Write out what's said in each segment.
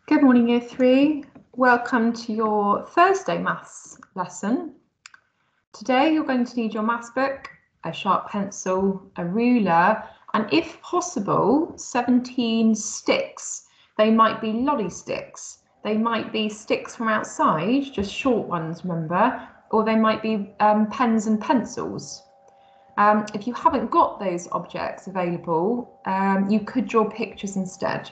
Good morning, Year 3. Welcome to your Thursday maths lesson. Today you're going to need your maths book, a sharp pencil, a ruler, and if possible, 17 sticks. They might be lolly sticks. They might be sticks from outside, just short ones, remember, or they might be pens and pencils. If you haven't got those objects available, you could draw pictures instead.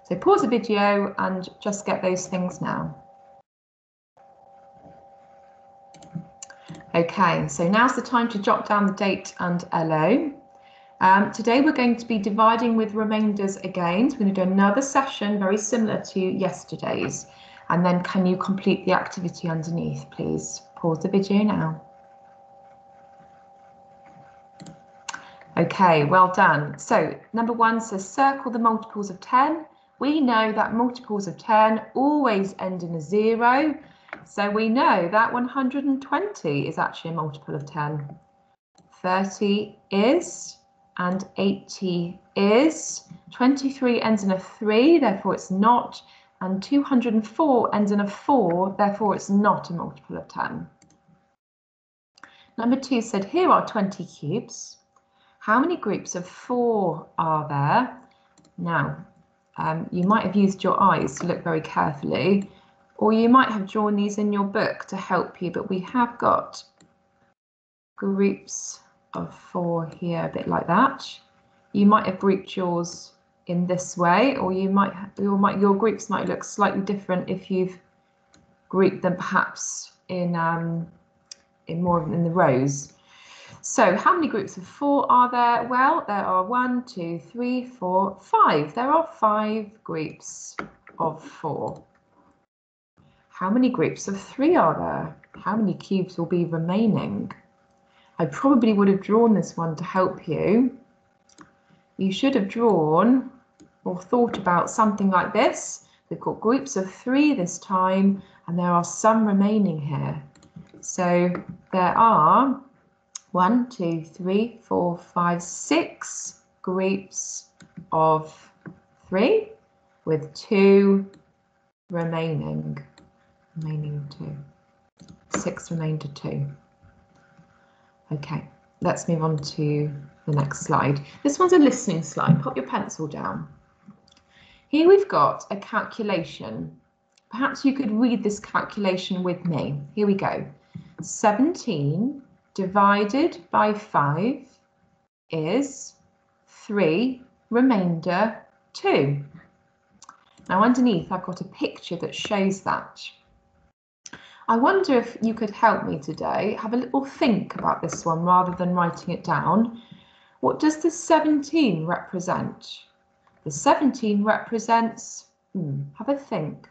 So pause the video and just get those things now. Okay, so now's the time to jot down the date and LO. Today we're going to be dividing with remainders again. So we're going to do another session very similar to yesterday's. And then can you complete the activity underneath, please? Pause the video now. Okay, well done. So number 1 says circle the multiples of 10. We know that multiples of 10 always end in a 0, so we know that 120 is actually a multiple of 10. 30 is, and 80 is. 23 ends in a 3, therefore it's not, and 204 ends in a 4, therefore it's not a multiple of 10. Number 2 said, here are 20 cubes. How many groups of 4 are there? Now, you might have used your eyes to look very carefully, or you might have drawn these in your book to help you, but we have got groups of 4 here, a bit like that. You might have grouped yours in this way, or your groups might look slightly different if you've grouped them perhaps in more in the rows. So how many groups of 4 are there? Well, there are 1, 2, 3, 4, 5. There are 5 groups of 4. How many groups of 3 are there? How many cubes will be remaining? I probably would have drawn this one to help you. You should have drawn or thought about something like this. We've got groups of 3 this time, and there are some remaining here. So there are 1, 2, 3, 4, 5, 6 groups of 3 with 2 remaining. 2. 6 remainder 2. Okay, let's move on to the next slide. This one's a listening slide. Pop your pencil down. Here we've got a calculation. Perhaps you could read this calculation with me. Here we go. 17 divided by 5 is 3 remainder 2. Now underneath I've got a picture that shows that. I wonder if you could help me today, have a little think about this one rather than writing it down. What does the 17 represent? The 17 represents, have a think.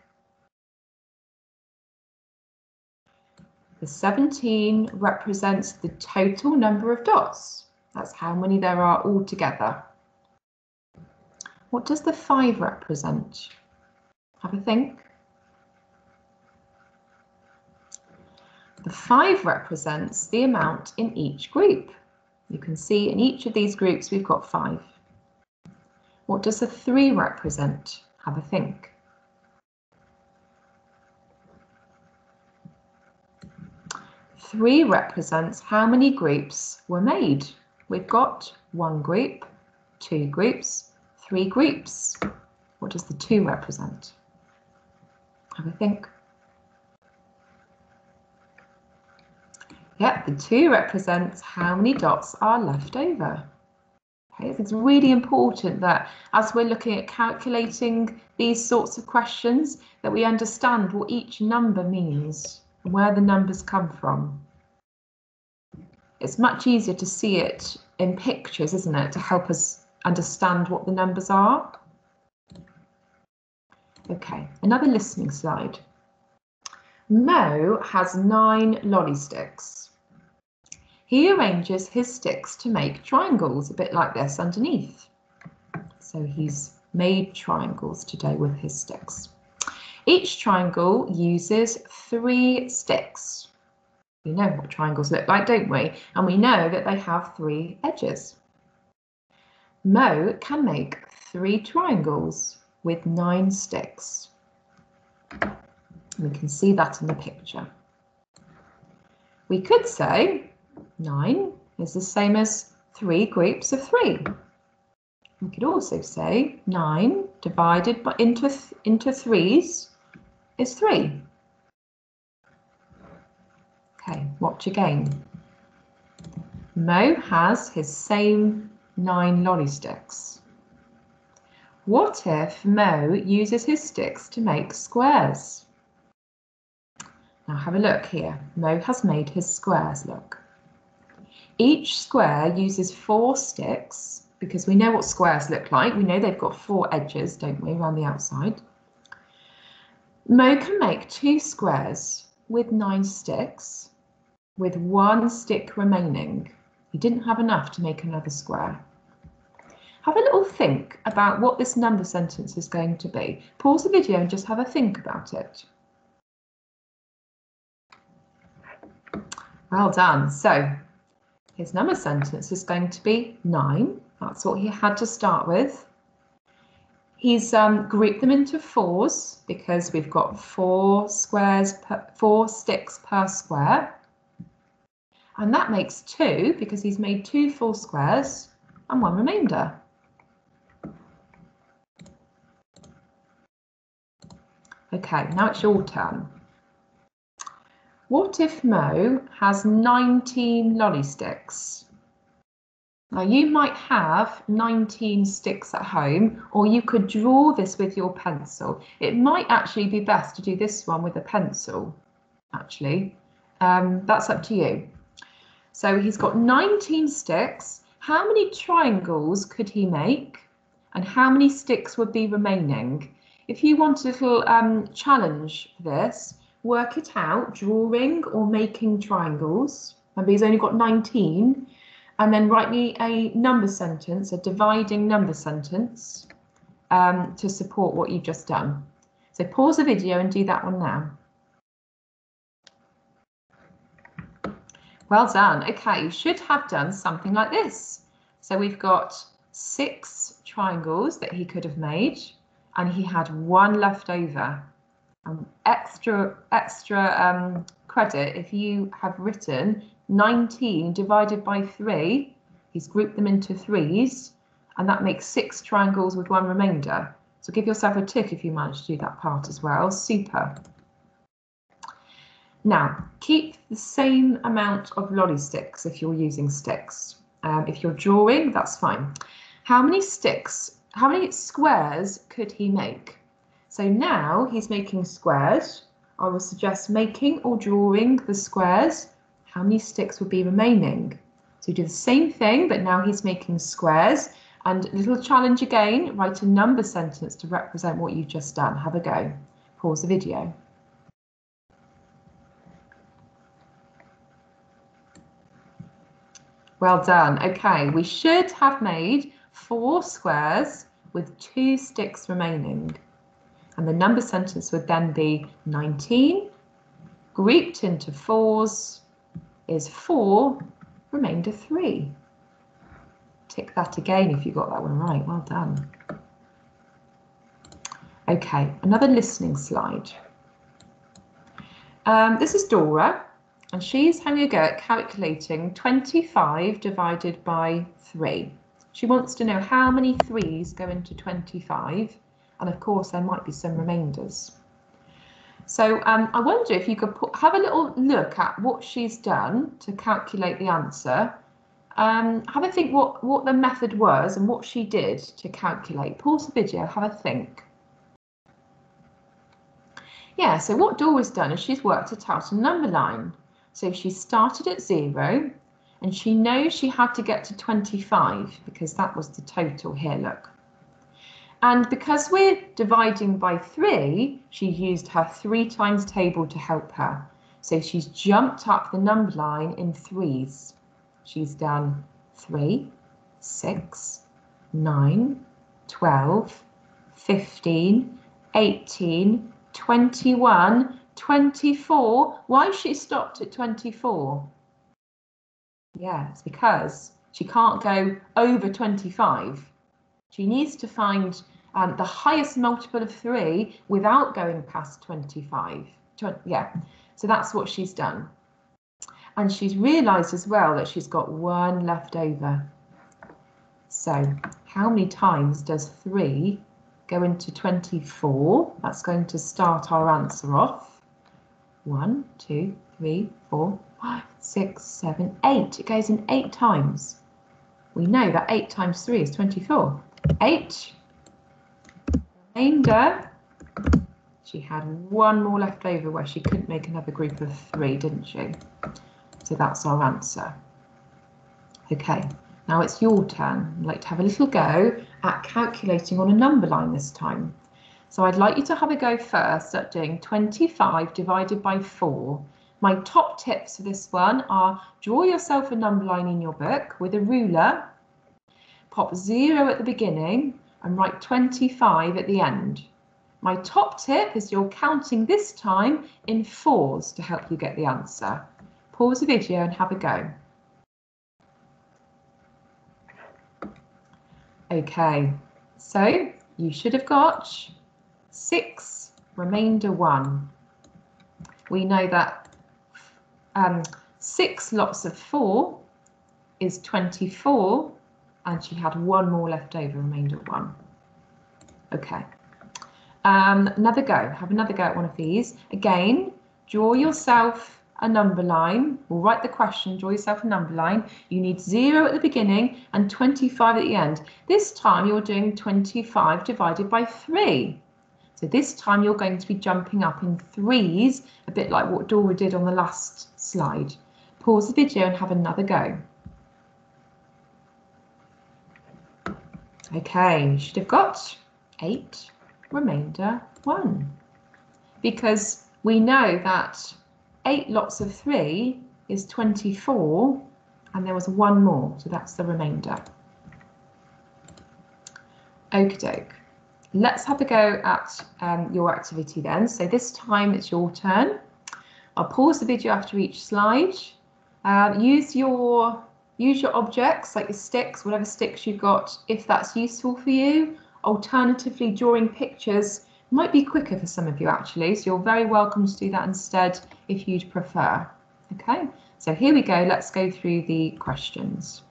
The 17 represents the total number of dots. That's how many there are altogether. What does the 5 represent? Have a think. The 5 represents the amount in each group. You can see in each of these groups we've got 5. What does the 3 represent? Have a think. Three represents how many groups were made. We've got 1 group, 2 groups, 3 groups. What does the 2 represent? Have a think. Yep, the 2 represents how many dots are left over. Okay, it's really important that as we're looking at calculating these sorts of questions, that we understand what each number means and where the numbers come from. It's much easier to see it in pictures, isn't it, to help us understand what the numbers are. Okay, another listening slide. Mo has 9 lolly sticks. He arranges his sticks to make triangles, a bit like this underneath. So he's made triangles today with his sticks. Each triangle uses 3 sticks. We know what triangles look like, don't we? And we know that they have 3 edges. Mo can make 3 triangles with 9 sticks. We can see that in the picture. We could say 9 is the same as 3 groups of 3. We could also say 9 divided into 3s is 3. Okay, watch again. Mo has his same 9 lolly sticks. What if Mo uses his sticks to make squares? Now have a look here. Mo has made his squares, look. Each square uses 4 sticks because we know what squares look like. We know they've got 4 edges, don't we, around the outside. Mo can make 2 squares with 9 sticks with 1 stick remaining. He didn't have enough to make another square. Have a little think about what this number sentence is going to be. Pause the video and just have a think about it. Well done. So his number sentence is going to be 9. That's what he had to start with. He's grouped them into 4s because we've got 4 sticks per square. And that makes 2 because he's made 2 full squares and 1 remainder. Okay, now it's your turn. What if Mo has 19 lolly sticks? Now you might have 19 sticks at home, or you could draw this with your pencil. It might actually be best to do this one with a pencil, actually. That's up to you. So he's got 19 sticks. How many triangles could he make? And how many sticks would be remaining? If you want a little challenge for this, work it out, drawing or making triangles. Remember, he's only got 19. And then write me a number sentence, a dividing number sentence to support what you've just done. So pause the video and do that one now. Well done. Okay, you should have done something like this. So we've got 6 triangles that he could have made, and he had 1 left over. Extra credit if you have written 19 divided by 3. He's grouped them into 3s, and that makes 6 triangles with 1 remainder. So give yourself a tick if you manage to do that part as well. Super. Now, keep the same amount of lolly sticks if you're using sticks. If you're drawing, that's fine. How many squares could he make? So now he's making squares. I will suggest making or drawing the squares. How many sticks would be remaining? So you do the same thing, but now he's making squares. And a little challenge again, write a number sentence to represent what you've just done. Have a go. Pause the video. Well done. Okay, we should have made 4 squares with 2 sticks remaining. And the number sentence would then be 19 grouped into 4s is 4, remainder 3. Tick that again if you got that one right. Well done. Okay, another listening slide. This is Dora, and she's having a go at calculating 25 divided by 3. She wants to know how many 3s go into 25, and of course there might be some remainders. So I wonder if you could have a little look at what she's done to calculate the answer. Have a think what the method was and what she did to calculate. Pause the video, have a think. Yeah, so what Dora's done is she's worked it out a number line. So she started at 0 and she knows she had to get to 25 because that was the total here, look. And because we're dividing by 3, she used her 3 times table to help her. So she's jumped up the number line in 3s. She's done 3, 6, 9, 12, 15, 18, 21, 24. Why has she stopped at 24? Yeah, it's because she can't go over 25. She needs to find the highest multiple of 3 without going past 25. Yeah, so that's what she's done. And she's realised as well that she's got 1 left over. So how many times does 3 go into 24? That's going to start our answer off. 1, 2, 3, 4, 5, 6, 7, 8. It goes in 8 times. We know that 8 times 3 is 24. 8. Remainder. She had 1 more left over where she couldn't make another group of 3, didn't she? So that's our answer. Okay, now it's your turn. I'd like to have a little go at calculating on a number line this time. So I'd like you to have a go first at doing 25 divided by 4. My top tips for this one are draw yourself a number line in your book with a ruler, pop 0 at the beginning and write 25 at the end. My top tip is you're counting this time in 4s to help you get the answer. Pause the video and have a go. Okay, so you should have got 6, remainder 1. We know that 6 lots of 4 is 24, and she had 1 more left over, remainder 1. Okay, another go. Have another go at one of these. Again, draw yourself a number line. We'll write the question, draw yourself a number line. You need 0 at the beginning and 25 at the end. This time you're doing 25 divided by 3. So this time you're going to be jumping up in 3s, a bit like what Dora did on the last slide. Pause the video and have another go. Okay, you should have got 8, remainder 1. Because we know that 8 lots of 3 is 24, and there was 1 more, so that's the remainder. Okie doke. Let's have a go at your activity then. So this time it's your turn. I'll pause the video after each slide. Use your objects like your sticks, whatever sticks you've got, if that's useful for you. Alternatively, drawing pictures might be quicker for some of you actually, so you're very welcome to do that instead if you'd prefer. Okay, so here we go. Let's go through the questions.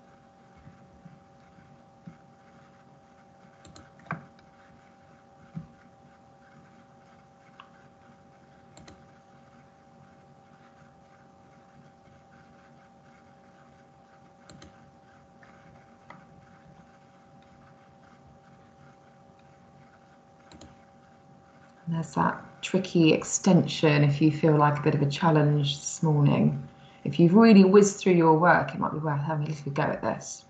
And there's that tricky extension if you feel like a bit of a challenge this morning. If you've really whizzed through your work, it might be worth having a little go at this.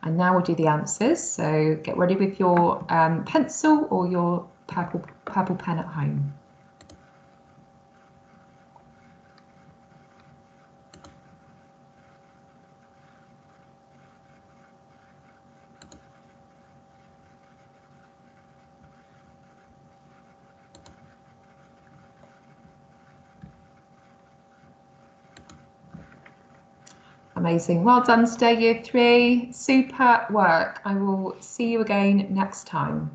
And now we'll do the answers. So get ready with your pencil or your purple pen at home. Amazing. Well done today, Year 3. Super work. I will see you again next time.